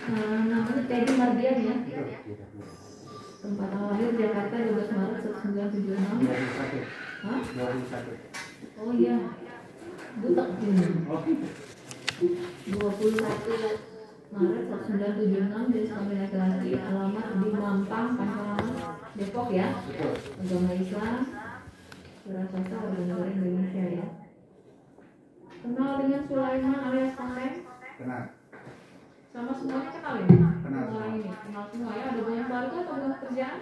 Namanya Teddy Mardian ya. Tempat lahir Jakarta 12 Maret 1976. 21. Hah? 21. Oh iya. Butak ini. 21 Maret 1976 jenis kelamin laki-laki, alamat di Mampang, Pancoran, Depok ya. Betul. Agama Islam, wiraswasta warga negara Indonesia ya. Kenal dengan Sulaiman alias Konten? Kenal. Sama semuanya kenal ya? Kenal Orang semua. ini kenal semua ya. Ada hubungan keluarga atau hubungan pekerjaan?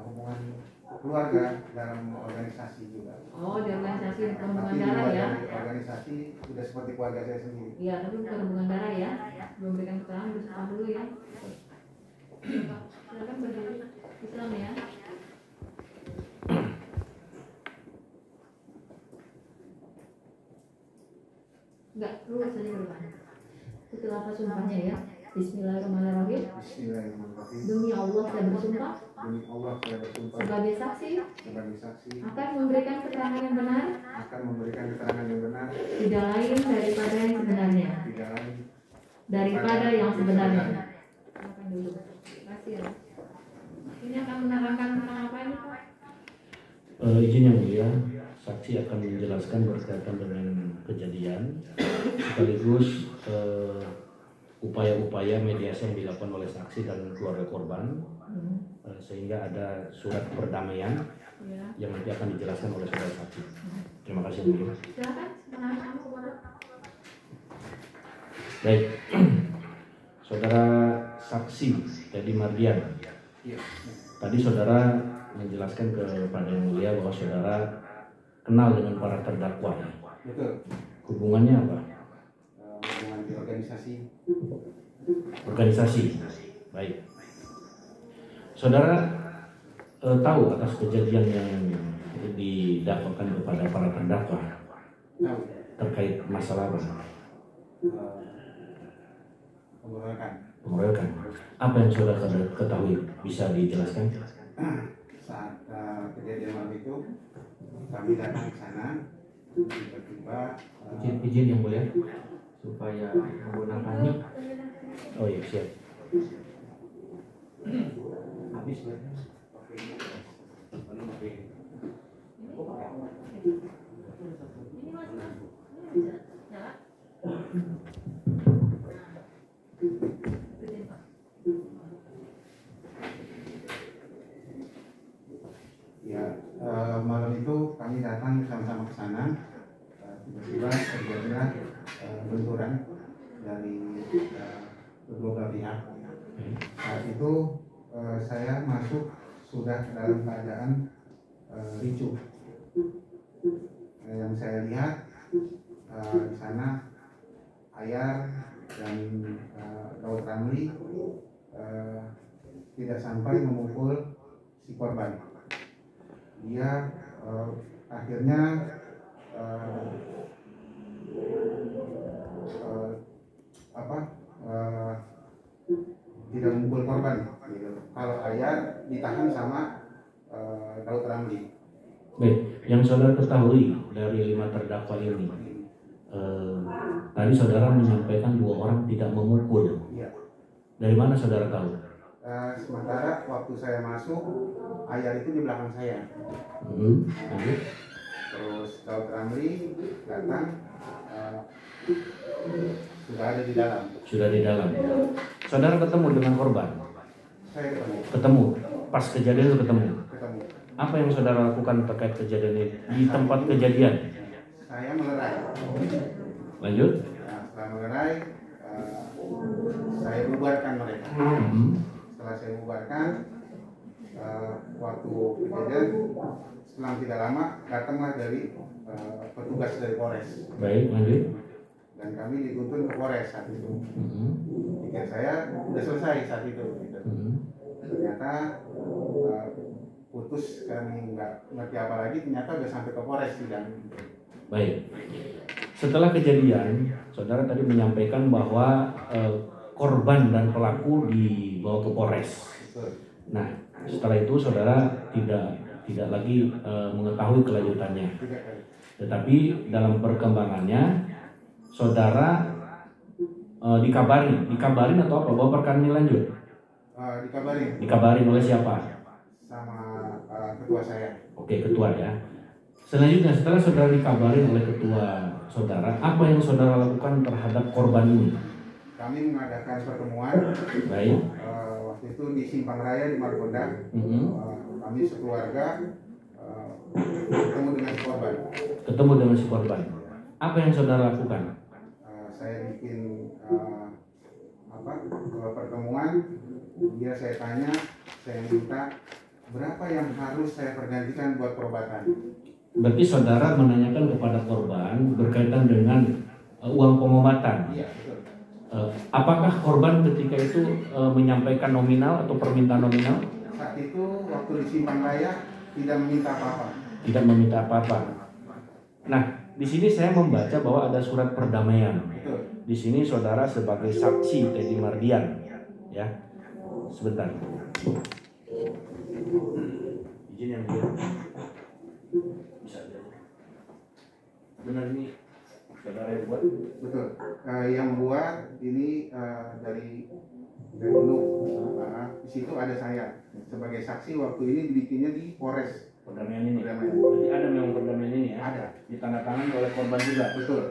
Hubungan keluarga dalam organisasi juga. Oh, di organisasi bukan hubungan Tapi di darah luar ya? dari organisasi udah seperti keluarga saya sendiri. Iya, tapi bukan hubungan darah ya. Belum berikan keterangan, bersama dulu ya. Silakan berdiri. Islam ya. Enggak, lurus saja ke depan. Itu apa sumpahnya ya? Bismillahirrahmanirrahim. Bismillahirrahmanirrahim. Demi Allah saya bersumpah Demi Allah saya bersumpah sebagai saksi sebagai saksi akan memberikan keterangan yang benar, akan memberikan keterangan yang benar tidak lain daripada yang sebenarnya. tidak lain Daripada yang sebenarnya. Silakan dulu. Terima kasih ya. Ini akan menerangkan tentang apa ini Pak? Izin yang mulia, saksi akan menjelaskan berkaitan dengan kejadian sekaligus upaya-upaya mediasi yang dilakukan oleh saksi dan keluarga korban, sehingga ada surat perdamaian Ya. yang nanti akan dijelaskan oleh saudara saksi. Terima kasih yang mulia. Silakan sebenarnya kamu kepada. Baik, saudara saksi Teddy Mardian. iya Tadi saudara menjelaskan kepada yang mulia bahwa saudara kenal dengan para terdakwa. betul. Hubungannya apa? Hubungan di organisasi. Organisasi. Baik. Saudara tahu atas kejadian yang didakwakan kepada para terdakwa Tahu. terkait masalah apa? Pengeroyokan. Pengeroyokan. Apa yang saudara ketahui? Bisa dijelaskan? Saat kejadian malam itu kami datang ke sana, tiba-tiba Izin yang mulia supaya menggunakan mic. Oh iya siap. habis ya. Ini Mas. Ini bisa nyala? Ikutin, Pak. Ya, malam itu kami datang sama-sama ke sana. Tiba-tiba terjadilah benturan dari kedua belah pihak. Saat itu saya masuk sudah dalam keadaan ricuh. Yang saya lihat di sana Ayar dan Daud Ramli tidak sampai memukul si korban. Dia akhirnya tidak memukul korban. Gitu. Kalau Ayar ditahan sama Daud Ramli. Baik, yang saudara ketahui dari 5 terdakwa ini, tadi saudara menyampaikan 2 orang tidak memukul. Iya. Dari mana saudara tahu? Sementara waktu saya masuk, Ayar itu di belakang saya. Lanjut. Terus Daud Ramli datang, sudah ada di dalam. Sudah di dalam. Saudara ketemu dengan korban? Saya ketemu. Ketemu. Pas kejadian itu ketemu. Ketemu. Apa yang saudara lakukan terkait kejadian ini di tempat kejadian? Saya melerai. Lanjut. Nah, setelah melerai, saya bubarkan mereka. Setelah saya bubarkan, waktu kejadian, selang tidak lama datanglah dari petugas dari Polres. Baik, lanjut. Dan kami dituntun ke Polres saat itu. Pikir saya udah selesai saat itu. Gitu. Ternyata putus, kami nggak ngerti apa lagi, ternyata udah sampai ke Polres sidang. Baik. Setelah kejadian, saudara tadi menyampaikan bahwa korban dan pelaku dibawa ke Polres. Betul. Nah, setelah itu saudara tidak lagi mengetahui kelanjutannya. Tidak kali. Tetapi dalam perkembangannya, saudara dikabarin atau apa? Bahwa perkara ini lanjut? Dikabarin. Dikabarin oleh siapa? Sama ketua saya. Oke, ketua ya. Selanjutnya setelah saudara dikabarin oleh ketua saudara, apa yang saudara lakukan terhadap korban ini? Kami mengadakan pertemuan. Baik. Waktu itu di Simpang Raya di Margonda. Kami sekeluarga ketemu dengan si korban. Ketemu dengan si korban. Apa yang saudara lakukan? Saya bikin pertemuan. Dia saya tanya, saya minta berapa yang harus saya pergantikan buat perobatan. Berarti saudara menanyakan kepada korban berkaitan dengan uang pengobatan. Iya, betul. Apakah korban ketika itu menyampaikan nominal atau permintaan nominal? Saat itu waktu di Simpang Raya tidak meminta apa-apa. Tidak meminta apa-apa. Nah, di sini saya membaca bahwa ada surat perdamaian. Betul. Di sini saudara sebagai saksi Teddy Mardian, ya. Sebentar. Izin yang mulia. Bisa aja. Benar ini saudara yang buat? Betul. Yang buat ini dari Gunung. Di situ ada saya sebagai saksi waktu ini dibikinnya di Polres. Perdamaian ini. Perdamaian. Berarti ada memang perdamaian ini ya? Ada. Ditandatangani oleh korban juga. Betul.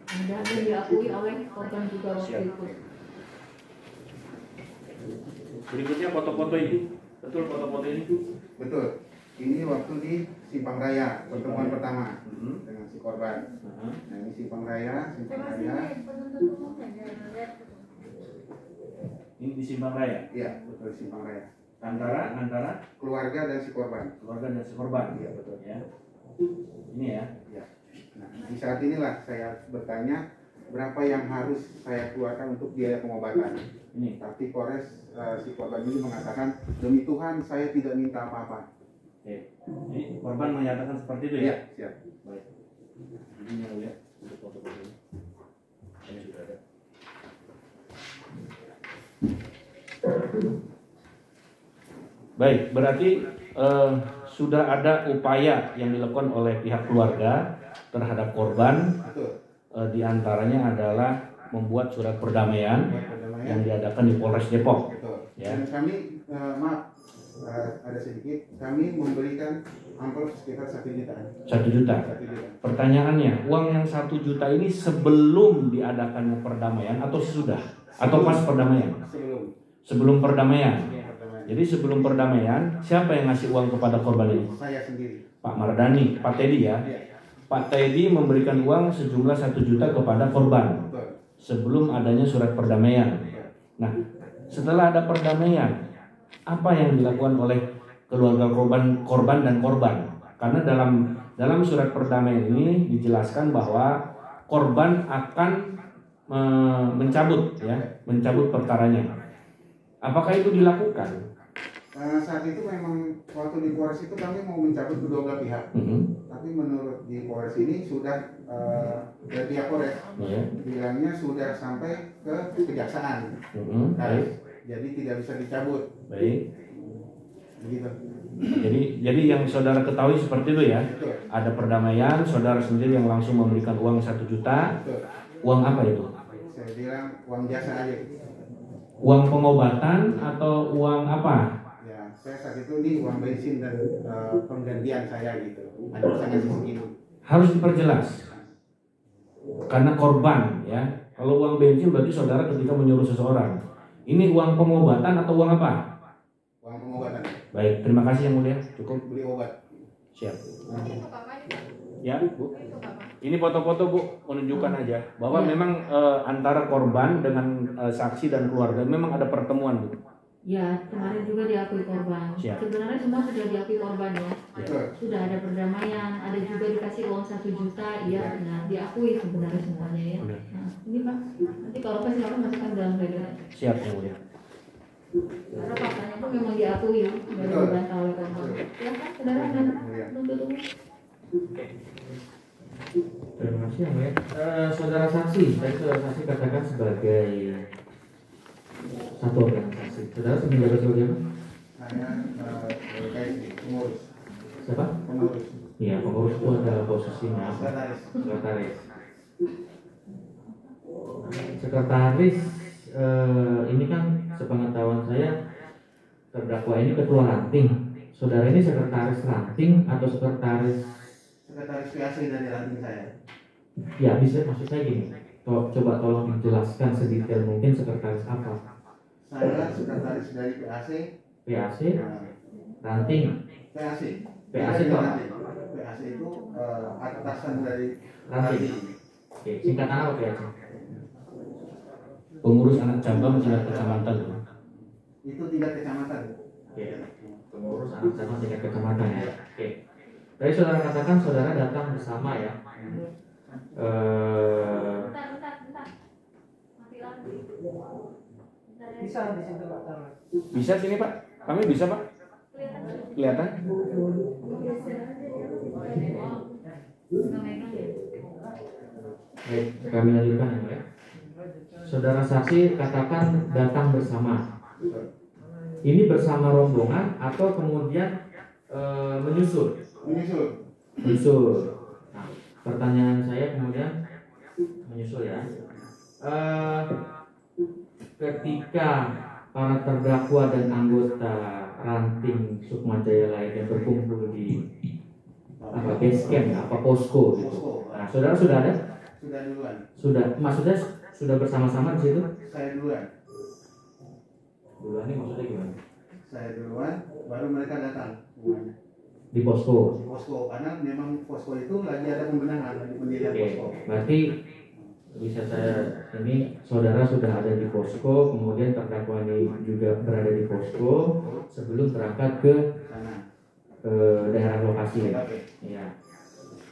Ada dan diakui oleh korban juga waktu Siap. itu. Berikutnya foto-foto ini. Betul foto-foto ini? Betul. Ini waktu di Simpang Raya pertemuan pertama dengan si korban. Nah, ini Simpang Raya. Ini di Simpang Raya. Iya, betul Simpang Raya. Antara Keluarga dan si korban. keluarga dan si korban. Iya, betul. Ya. Ini ya. Ya. Nah, di saat inilah saya bertanya berapa yang harus saya keluarkan untuk biaya pengobatan. Ini. Tapi Polres si korban ini mengatakan demi Tuhan saya tidak minta apa-apa. Oke. Ini korban menyatakan seperti itu ya? Iya, siap. Baik. Ini yang lihat untuk foto-foto ini. Ini sudah ada. Baik, berarti sudah ada upaya yang dilakukan oleh pihak keluarga terhadap korban. Betul. Di antaranya adalah membuat surat perdamaian yang diadakan di Polres Depok. Betul. Ya. Dan kami ada sedikit, kami memberikan amplop sekitar 1 juta. 1 juta. 1 juta. Pertanyaannya, uang yang 1 juta ini sebelum diadakannya perdamaian atau sesudah? Atau pas perdamaian? Sebelum perdamaian. Jadi sebelum perdamaian, siapa yang ngasih uang kepada korban ini? Saya sendiri. Pak Mardani, Pak Teddy ya. Iya. Pak Teddy memberikan uang sejumlah 1 juta kepada korban Betul. sebelum adanya surat perdamaian. Nah, setelah ada perdamaian, apa yang dilakukan oleh keluarga korban dan korban? Karena dalam surat perdamaian ini dijelaskan bahwa korban akan mencabut perkaranya. Apakah itu dilakukan? Saat itu memang waktu di Polres itu kami mau mencabut kedua belah pihak. Tapi menurut di Polres ini sudah dari pihak Polres bilangnya sudah sampai ke kejaksaan. Jadi tidak bisa dicabut. Baik. Begitu. Jadi yang saudara ketahui seperti itu ya. Betul. Ada perdamaian, saudara sendiri yang langsung memberikan uang 1 juta. Betul. Uang apa itu? Saya bilang uang jasa aja. Uang pengobatan atau uang apa? Ya, saya saat itu nih uang bensin dan penggantian saya gitu. Hanya bisa ngasih segini. Harus diperjelas. Karena korban ya. Kalau uang bensin berarti saudara ketika menyuruh seseorang. Ini uang pengobatan atau uang apa? Uang pengobatan. Baik, terima kasih yang mulia. Cukup. Beli obat. Siap. Ya, Bu. Ini foto-foto Bu menunjukkan aja bahwa memang antara korban dengan saksi dan keluarga memang ada pertemuan Bu. Ya, kemarin juga diakui korban. Siap. Sebenarnya semua sudah diakui korban ya. Betul. Sudah ada perdamaian, ada juga dikasih uang 1 juta, iya benar, diakui sebenarnya semuanya ya. Benar. Nah, ini Pak, nanti kalau Pak silakan masukkan dalam pledoi. Siap yang mulia. Karena faktanya itu memang diakui ya, dari dibantah oleh korban. Silakan, saudara menuntut umum. Terima kasih yang mulia. Saudara saksi, tadi saudara saksi katakan sebagai satu organisasi. Saudara menjabat sebagai apa? Saya pengurus. Siapa? Pengurus. Iya, pengurus itu adalah posisinya apa? Sekretaris. Sekretaris. sekretaris ini kan sepengetahuan saya terdakwa ini ketua ranting. Saudara ini sekretaris ranting atau sekretaris PAC dari ranting saya. Ya, bisa, maksud saya gini. Coba tolong dijelaskan sedetail mungkin sekretaris apa. Saya sekretaris dari PAC. PAC, ranting. PAC. PAC itu apa? PAC itu atasan dari Ranting. Oke, singkatan apa PAC? Pengurus anak cabang tingkat kecamatan. Itu tingkat kecamatan. Oke, pengurus anak cabang tingkat kecamatan ya. Oke. Tadi saudara katakan saudara datang bersama ya. Bentar. Mati lagi. Bisa di situ Pak Tarno. Bisa sini Pak? Kami bisa Pak? Kelihatan? Baik, kami lanjutkan ya. Saudara saksi katakan datang bersama. Ini bersama rombongan atau kemudian menyusul? Menyusul. Nah, pertanyaan saya kemudian menyusul ya. Ketika para terdakwa dan anggota ranting Sukma Jaya lainnya berkumpul di base camp, posko gitu. Nah, saudara sudah ada? Sudah duluan. Sudah, maksudnya sudah bersama-sama di situ? Saya duluan. Duluan ini maksudnya gimana? Saya duluan, baru mereka datang semuanya. Di posko. Di posko, karena memang posko itu lagi ada pembenahan, lagi pendirian Oke, posko. berarti bisa saya ini saudara sudah ada di posko, kemudian terdakwa ini juga berada di posko sebelum berangkat ke Sana. daerah lokasi. Oke. Ya.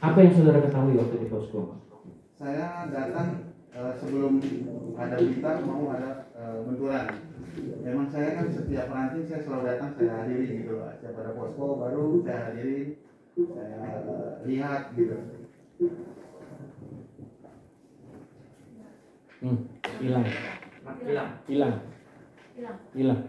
Apa yang saudara ketahui waktu di posko? Saya datang sebelum ada berita mau ada benturan. Memang saya kan setiap ranting saya selalu datang, saya hadiri gitu loh. Setiap ada posko baru saya hadiri, saya lihat gitu. Hilang. Hilang. Hilang.